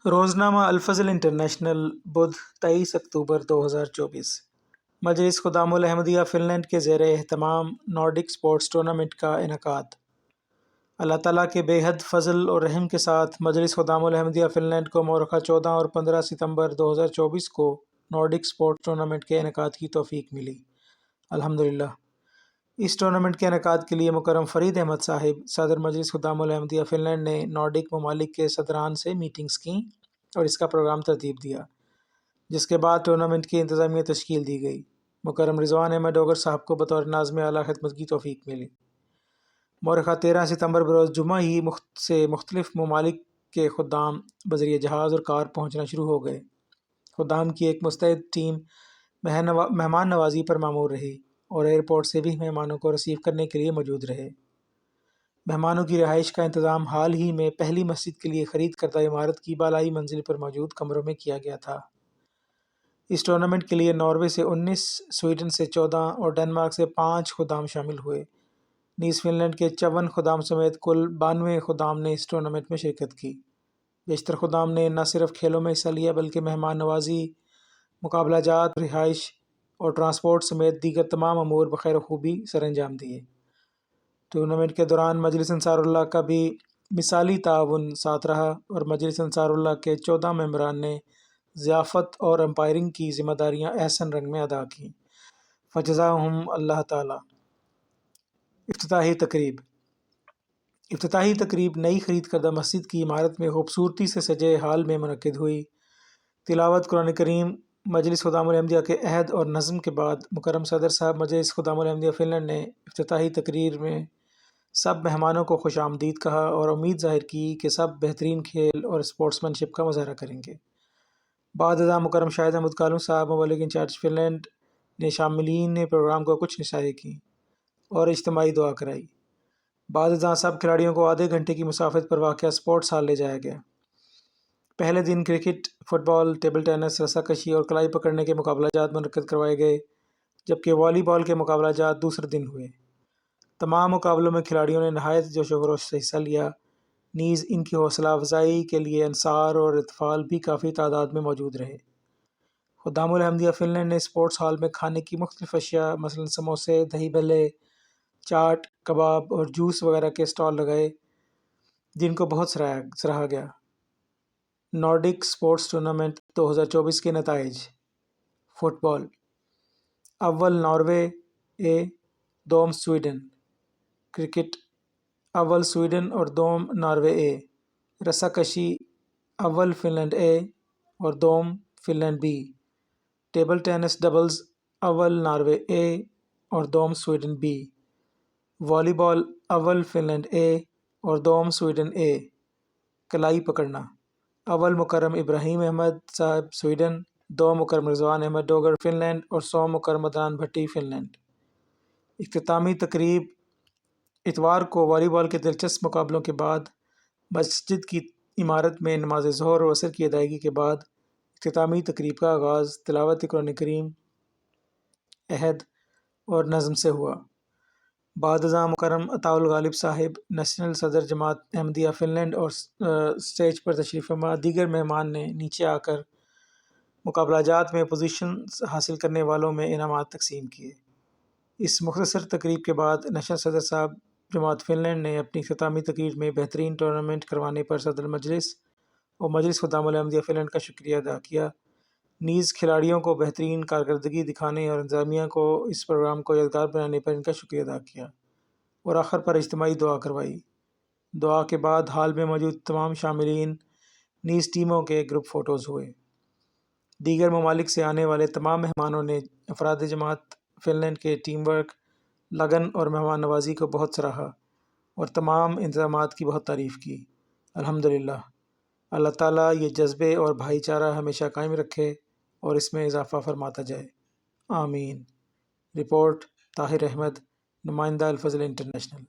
روزنامہ الفضل انٹرنیشنل بدھ 23 اکتوبر 2024۔ مجلس خدام الاحمدیہ fun land کے زیر اہتمام نارڈک اسپورٹس ٹورنامنٹ کا انعقاد۔ اللہ تعالیٰ کے بے حد فضل اور رحم کے ساتھ مجلس خدام الاحمدیہ فن لینڈ کو مورخہ 14 اور 15 ستمبر 2024 کو نارڈک اسپورٹس ٹورنامنٹ کے انعقاد کی توفیق ملی، الحمدللہ۔ اس ٹورنامنٹ کے انعقاد کے لیے مکرم فرید احمد صاحب صدر مجلس خدام الاحمدیہ فن لینڈ نے نارڈک ممالک کے صدران سے میٹنگز کیں اور اس کا پروگرام ترتیب دیا، جس کے بعد ٹورنامنٹ کی انتظامیہ تشکیل دی گئی۔ مکرم رضوان احمد ڈوگر صاحب کو بطور ناظم اعلیٰ خدمت کی توفیق ملی۔ مورخہ 13 ستمبر بروز جمعہ ہی سے مختلف ممالک کے خدام بذریعہ جہاز اور کار پہنچنا شروع ہو گئے۔ خدام کی ایک مستعد ٹیم مہمان نوازی پر مامور رہی اور ایئرپورٹ سے بھی مہمانوں کو ریسیو کرنے کے لیے موجود رہے۔ مہمانوں کی رہائش کا انتظام حال ہی میں پہلی مسجد کے لیے خرید کردہ عمارت کی بالائی منزل پر موجود کمروں میں کیا گیا تھا۔ اس ٹورنامنٹ کے لیے ناروے سے 19، سویڈن سے 14 اور ڈنمارک سے 5 خدام شامل ہوئے۔ نیز فن لینڈ کے 54 خدام سمیت کل 92 خدام نے اس ٹورنامنٹ میں شرکت کی۔ بیشتر خدام نے نہ صرف کھیلوں میں حصہ لیا بلکہ مہمان نوازی، مقابلہ جات، رہائش اور ٹرانسپورٹ سمیت دیگر تمام امور بخیر و خوبی سر انجام دیے۔ ٹورنامنٹ کے دوران مجلس انصار اللہ کا بھی مثالی تعاون ساتھ رہا اور مجلس انصار اللہ کے 14 ممبران نے ضیافت اور امپائرنگ کی ذمہ داریاں احسن رنگ میں ادا کیں، فجزاہم اللہ تعالی۔ افتتاحی تقریب نئی خرید کردہ مسجد کی عمارت میں خوبصورتی سے سجے ہال میں منعقد ہوئی۔ تلاوت قرآن کریم۔ مجلس خدام الاحمدیہ کے عہد اور نظم کے بعد مکرم صدر صاحب مجلس خدام الاحمدیہ فن لینڈ نے افتتاحی تقریر میں سب مہمانوں کو خوش آمدید کہا اور امید ظاہر کی کہ سب بہترین کھیل اور اسپورٹس مین شپ کا مظاہرہ کریں گے۔ بعد ازاں مکرم شاہد احمد کالوں صاحب مبلغ انچارج فن لینڈ نے شاملین نے پروگرام کو کچھ نشائیں کیں اور اجتماعی دعا کرائی۔ بعد ازاں سب کھلاڑیوں کو آدھے گھنٹے کی مسافت پر واقع اسپورٹس ہال لے جایا گیا۔ پہلے دن کرکٹ، فٹ بال، ٹیبل ٹینس، رسا کشی اور کلائی پکڑنے کے مقابلہ جات منعقد کروائے گئے، جبکہ والی بال کے مقابلہ جات دوسرے دن ہوئے۔ تمام مقابلوں میں کھلاڑیوں نے نہایت جوش و خروش سے حصہ لیا، نیز ان کی حوصلہ افزائی کے لیے انصار اور اطفال بھی کافی تعداد میں موجود رہے۔ خدام الاحمدیہ فن لینڈ نے اسپورٹس ہال میں کھانے کی مختلف اشیاء مثلاً سموسے، دہی بھلے، چاٹ، کباب اور جوس وغیرہ کے اسٹال لگائے، جن کو بہت سراہا گیا۔ نارڈک اسپورٹس ٹورنامنٹ 2024 کے نتائج۔ فٹ بال: اول ناروے اے، دوم سویڈن۔ کرکٹ: اول سویڈن اور دوم ناروے اے۔ رسا کشی: اول فن لینڈ اے اور دوم Finland B. Table tennis doubles: اول ناروے اے اور دوم سویڈن بی۔ والی بال: اول فن لینڈ اے اور دوم سویڈن اے۔ کلائی پکڑنا: اول مکرم ابراہیم احمد صاحب سویڈن، دوم مکرم رضوان احمد ڈوگر فن لینڈ اور سوم مکرم عدنان بھٹی فن لینڈ۔ اختتامی تقریب: اتوار کو والی بال کے دلچسپ مقابلوں کے بعد مسجد کی عمارت میں نماز ظہر و عصر کی ادائیگی کے بعد اختتامی تقریب کا آغاز تلاوت قرآن کریم، عہد اور نظم سے ہوا۔ بعد ازاں مکرم عطاء الغالب صاحب نیشنل صدر جماعت احمدیہ فن لینڈ اور اسٹیج پر تشریف فرما دیگر مہمان نے نیچے آ کر مقابلہ جات میں پوزیشنز حاصل کرنے والوں میں انعامات تقسیم کیے۔ اس مختصر تقریب کے بعد نیشنل صدر صاحب جماعت فن لینڈ نے اپنی اختتامی تقریر میں بہترین ٹورنامنٹ کروانے پر صدر مجلس اور مجلس خدام الاحمدیہ فن لینڈ کا شکریہ ادا کیا، نیز کھلاڑیوں کو بہترین کارکردگی دکھانے اور انتظامیہ کو اس پروگرام کو یادگار بنانے پر ان کا شکریہ ادا کیا اور آخر پر اجتماعی دعا کروائی۔ دعا کے بعد ہال میں موجود تمام شاملین نیز ٹیموں کے گروپ فوٹوز ہوئے۔ دیگر ممالک سے آنے والے تمام مہمانوں نے افراد جماعت فن لینڈ کے ٹیم ورک، لگن اور مہمان نوازی کو بہت سراہا اور تمام انتظامات کی بہت تعریف کی، الحمدللہ۔ اللہ تعالیٰ یہ جذبے اور بھائی چارہ ہمیشہ قائم رکھے اور اس میں اضافہ فرماتا جائے، آمین۔ رپورٹ: طاہر احمد، نمائندہ الفضل انٹرنیشنل۔